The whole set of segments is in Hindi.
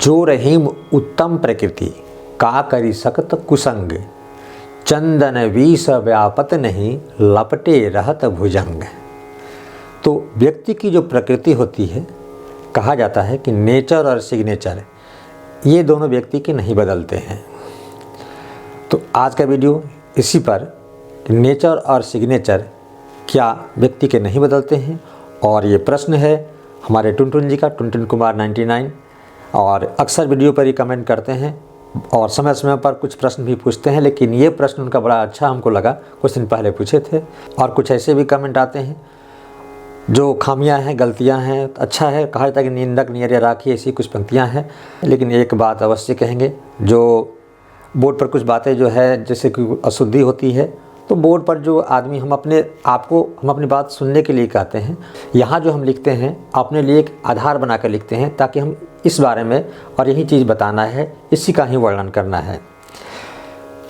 जो रहीम उत्तम प्रकृति का करी सकत कुसंग, चंदन विष व्यापत नहीं लपटे रहत भुजंग। तो व्यक्ति की जो प्रकृति होती है, कहा जाता है कि नेचर और सिग्नेचर ये दोनों व्यक्ति के नहीं बदलते हैं। तो आज का वीडियो इसी पर, नेचर और सिग्नेचर क्या व्यक्ति के नहीं बदलते हैं। और ये प्रश्न है हमारे टुनटुन जी का, टुनटुन कुमार 99, और अक्सर वीडियो पर ही कमेंट करते हैं और समय समय पर कुछ प्रश्न भी पूछते हैं, लेकिन ये प्रश्न उनका बड़ा अच्छा हमको लगा, कुछ दिन पहले पूछे थे। और कुछ ऐसे भी कमेंट आते हैं जो खामियां हैं, गलतियां हैं। अच्छा है, कहा जाता है कि निंदक नियरे राखी, ऐसी कुछ पंक्तियां हैं। लेकिन एक बात अवश्य कहेंगे, जो बोर्ड पर कुछ बातें जो है जैसे कि अशुद्धि होती है, तो बोर्ड पर जो आदमी हम अपनी बात सुनने के लिए कहते हैं, यहाँ जो हम लिखते हैं अपने लिए एक आधार बना कर लिखते हैं, ताकि हम इस बारे में और यही चीज़ बताना है, इसी का ही वर्णन करना है।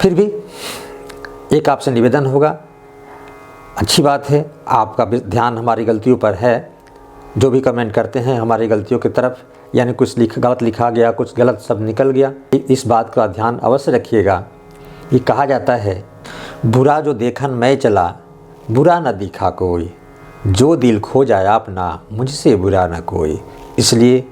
फिर भी एक आपसे निवेदन होगा, अच्छी बात है आपका ध्यान हमारी गलतियों पर है। जो भी कमेंट करते हैं हमारी गलतियों की तरफ, यानी कुछ गलत लिखा गया, कुछ गलत शब्द निकल गया, इस बात का ध्यान अवश्य रखिएगा। ये कहा जाता है, बुरा जो देखन मैं चला बुरा न दिखा कोई, जो दिल खो जाए अपना मुझसे बुरा न कोई। इसलिए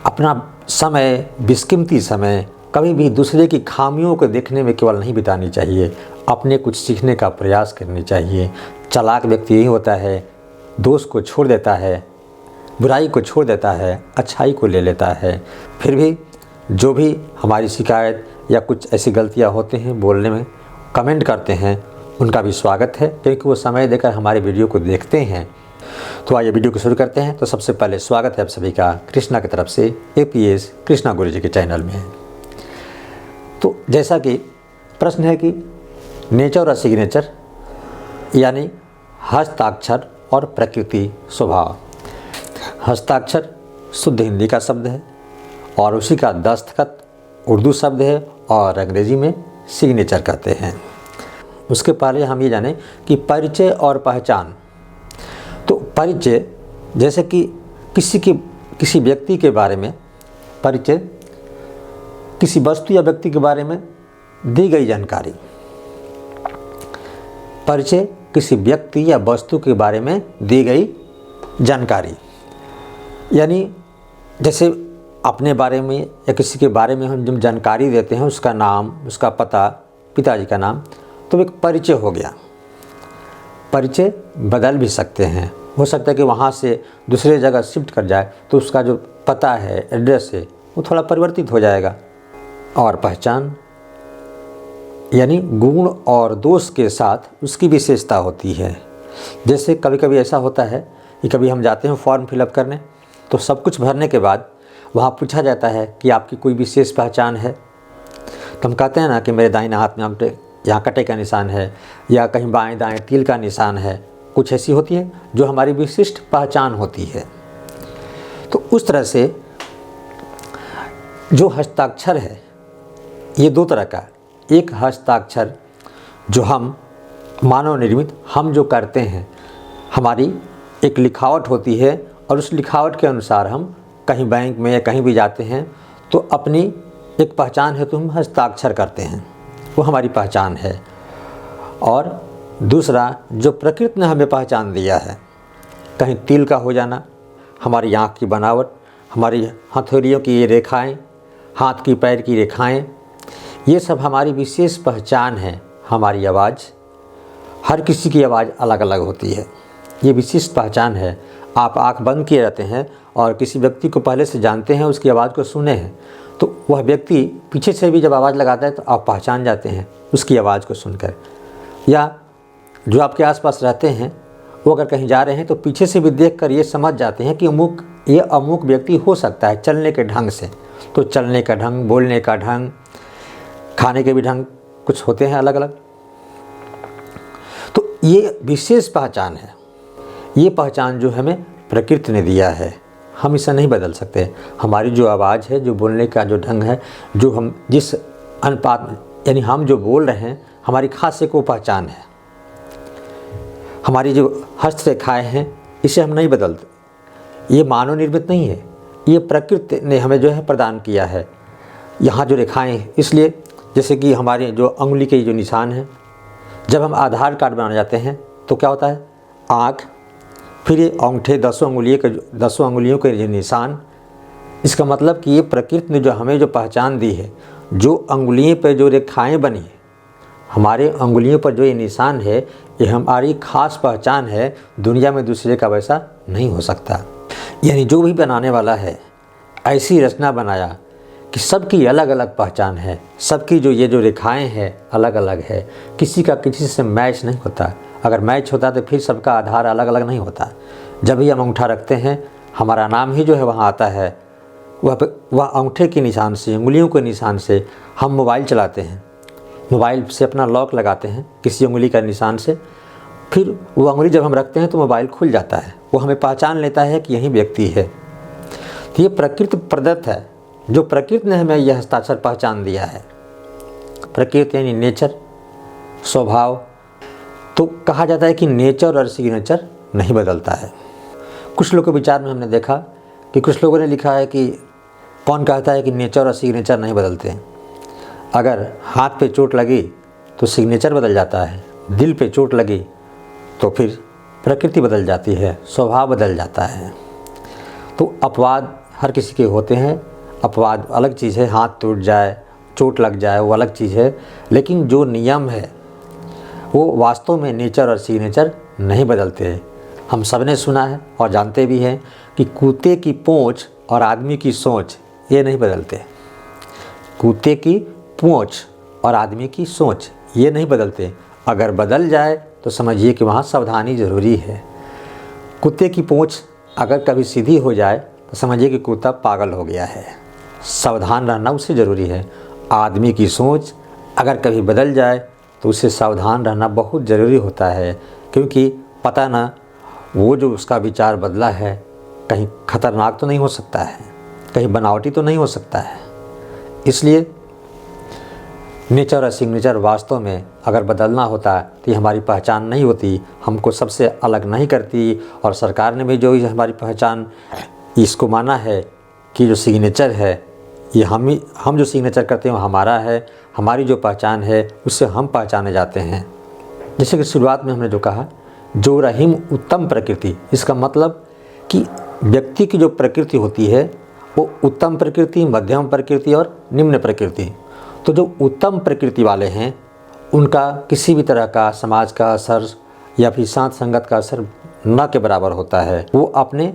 अपना समय, बेशकीमती समय कभी भी दूसरे की खामियों को देखने में केवल नहीं बितानी चाहिए, अपने कुछ सीखने का प्रयास करनी चाहिए। चालाक व्यक्ति यही होता है, दोष को छोड़ देता है, बुराई को छोड़ देता है, अच्छाई को ले लेता है। फिर भी जो भी हमारी शिकायत या कुछ ऐसी गलतियां होते हैं बोलने में, कमेंट करते हैं, उनका भी स्वागत है, क्योंकि वो समय देकर हमारे वीडियो को देखते हैं। तो आइए वीडियो को शुरू करते हैं। तो सबसे पहले स्वागत है आप सभी का कृष्णा की तरफ से APS कृष्णा गुरु जी के चैनल में। तो जैसा कि प्रश्न है कि नेचर और सिग्नेचर यानी हस्ताक्षर और प्रकृति स्वभाव। हस्ताक्षर शुद्ध हिंदी का शब्द है और उसी का दस्तखत उर्दू शब्द है और अंग्रेजी में सिग्नेचर कहते हैं। उसके पहले हम ये जानें कि परिचय और पहचान। तो परिचय जैसे कि किसी व्यक्ति के बारे में परिचय, किसी वस्तु या व्यक्ति के बारे में दी गई जानकारी। परिचय किसी व्यक्ति या वस्तु के बारे में दी गई जानकारी, यानी जैसे अपने बारे में या किसी के बारे में हम जब जानकारी देते हैं, उसका नाम, उसका पता, पिताजी का नाम, तो एक परिचय हो गया। परिचय बदल भी सकते हैं, हो सकता है कि वहाँ से दूसरे जगह शिफ्ट कर जाए तो उसका जो पता है, एड्रेस है, वो थोड़ा परिवर्तित हो जाएगा। और पहचान यानी गुण और दोष के साथ उसकी विशेषता होती है। जैसे कभी कभी ऐसा होता है कि कभी हम जाते हैं फॉर्म फिलअप करने, तो सब कुछ भरने के बाद वहाँ पूछा जाता है कि आपकी कोई विशेष पहचान है। तो हम कहते हैं ना कि मेरे दाहिने हाथ में यहाँ कटे का निशान है, या कहीं बाएं दाएं तिल का निशान है। कुछ ऐसी होती है जो हमारी विशिष्ट पहचान होती है। तो उस तरह से जो हस्ताक्षर है ये दो तरह का। एक हस्ताक्षर जो हम मानव निर्मित हम जो करते हैं, हमारी एक लिखावट होती है और उस लिखावट के अनुसार हम कहीं बैंक में या कहीं भी जाते हैं तो अपनी एक पहचान है, तो हम हस्ताक्षर करते हैं, वो हमारी पहचान है। और दूसरा जो प्रकृति ने हमें पहचान दिया है, कहीं तिल का हो जाना, हमारी आँख की बनावट, हमारी हथेलियों की ये रेखाएं, हाथ की पैर की रेखाएं, ये सब हमारी विशेष पहचान है। हमारी आवाज़, हर किसी की आवाज़ अलग अलग होती है, ये विशिष्ट पहचान है। आप आँख बंद किए रहते हैं और किसी व्यक्ति को पहले से जानते हैं, उसकी आवाज़ को सुने हैं, तो वह व्यक्ति पीछे से भी जब आवाज़ लगाता है तो आप पहचान जाते हैं उसकी आवाज़ को सुनकर। या जो आपके आसपास रहते हैं वो अगर कहीं जा रहे हैं तो पीछे से भी देखकर ये समझ जाते हैं कि ये अमुक व्यक्ति हो सकता है, चलने के ढंग से। तो चलने का ढंग, बोलने का ढंग, खाने के भी ढंग कुछ होते हैं अलग अलग। तो ये विशेष पहचान है। ये पहचान जो हमें प्रकृति ने दिया है, हम इसे नहीं बदल सकते। हमारी जो आवाज़ है, जो बोलने का जो ढंग है, जो हम जिस अनुपात यानी हम जो बोल रहे हैं, हमारी खास एक वो पहचान है। हमारी जो हस्तरेखाएँ हैं, इसे हम नहीं बदलते। ये मानव निर्मित नहीं है, ये प्रकृति ने हमें जो है प्रदान किया है। यहाँ जो रेखाएं, इसलिए जैसे कि हमारे जो अंगुली के जो निशान हैं, जब हम आधार कार्ड बनाने जाते हैं तो क्या होता है, आँख, फिर ये अंगूठे 10 अंगुलियों के जो निशान। इसका मतलब कि ये प्रकृति ने जो हमें जो पहचान दी है, जो अंगुलियों पर जो रेखाएं बनी है, हमारे अंगुलियों पर जो ये निशान है, ये हमारी खास पहचान है। दुनिया में दूसरे का वैसा नहीं हो सकता। यानी जो भी बनाने वाला है ऐसी रचना बनाया कि सबकी अलग अलग पहचान है, सबकी जो ये जो रेखाएं हैं अलग अलग है, किसी का किसी से मैच नहीं होता। अगर मैच होता तो फिर सबका आधार अलग अलग नहीं होता। जब भी हम अंगूठा रखते हैं, हमारा नाम ही जो है वहाँ आता है। वह अंगूठे के निशान से, उंगलियों के निशान से हम मोबाइल चलाते हैं, मोबाइल से अपना लॉक लगाते हैं किसी उंगली का निशान से, फिर वो उंगली जब हम रखते हैं तो मोबाइल खुल जाता है, वो हमें पहचान लेता है कि यही व्यक्ति है। तो ये प्रकृति प्रदत्त है, जो प्रकृति ने हमें यह हस्ताक्षर पहचान दिया है। प्रकृति यानी नेचर, स्वभाव। तो कहा जाता है कि नेचर और सिग्नेचर नहीं बदलता है। कुछ लोगों के विचार में हमने देखा कि कुछ लोगों ने लिखा है कि कौन कहता है कि नेचर और सिग्नेचर नहीं बदलते। अगर हाथ पे चोट लगी तो सिग्नेचर बदल जाता है, दिल पे चोट लगी तो फिर प्रकृति बदल जाती है, स्वभाव बदल जाता है। तो अपवाद हर किसी के होते हैं, अपवाद अलग चीज़ है, हाथ टूट जाए, चोट लग जाए, वो अलग चीज़ है। लेकिन जो नियम है वो वास्तव में नेचर और सिग्नेचर नहीं बदलते। हम सब ने सुना है और जानते भी हैं कि कुत्ते की पूंछ और आदमी की सोच ये नहीं बदलते। कुत्ते की पूंछ और आदमी की सोच ये नहीं बदलते। अगर बदल जाए तो समझिए कि वहाँ सावधानी ज़रूरी है। कुत्ते की पूंछ अगर कभी सीधी हो जाए तो समझिए कि कुत्ता पागल हो गया है। सावधान रहना उससे ज़रूरी है। आदमी की सोच अगर कभी बदल जाए तो उससे सावधान रहना बहुत ज़रूरी होता है, क्योंकि पता ना वो जो उसका विचार बदला है कहीं ख़तरनाक तो नहीं हो सकता है, कहीं बनावटी तो नहीं हो सकता है। इसलिए नेचर और सिग्नेचर वास्तव में अगर बदलना होता तो ये हमारी पहचान नहीं होती, हमको सबसे अलग नहीं करती। और सरकार ने भी जो हमारी पहचान इसको माना है कि जो सिग्नेचर है ये हम जो सिग्नेचर करते हैं वो हमारा है, हमारी जो पहचान है उससे हम पहचाने जाते हैं। जैसे कि शुरुआत में हमने जो कहा, जो रहीम उत्तम प्रकृति, इसका मतलब कि व्यक्ति की जो प्रकृति होती है वो उत्तम प्रकृति, मध्यम प्रकृति और निम्न प्रकृति। तो जो उत्तम प्रकृति वाले हैं उनका किसी भी तरह का समाज का असर या फिर साथ संगत का असर न के बराबर होता है। वो अपने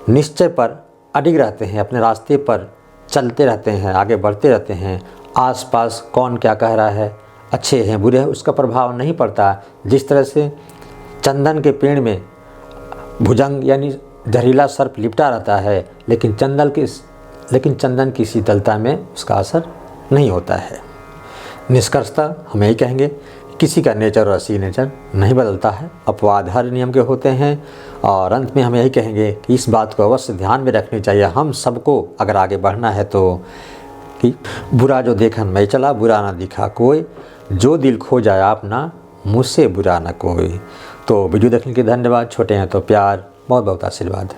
निश्चय पर अडिग रहते हैं, अपने रास्ते पर चलते रहते हैं, आगे बढ़ते रहते हैं। आसपास कौन क्या कह रहा है, अच्छे हैं बुरे हैं, उसका प्रभाव नहीं पड़ता। जिस तरह से चंदन के पेड़ में भुजंग यानी जहरीला सर्प लिपटा रहता है, लेकिन चंदन की शीतलता में उसका असर नहीं होता है। निष्कर्षतः हम यही कहेंगे, किसी का नेचर और सिग्नेचर नहीं बदलता है, अपवाद हर नियम के होते हैं। और अंत में हम यही कहेंगे कि इस बात को अवश्य ध्यान में रखनी चाहिए हम सबको, अगर आगे बढ़ना है तो, कि बुरा जो देखन मैं चला, बुरा ना दिखा कोई, जो दिल खो जाए अपना, मुझसे बुरा ना कोई। तो वीडियो देखने के लिए धन्यवाद। छोटे हैं तो प्यार, बहुत बहुत आशीर्वाद।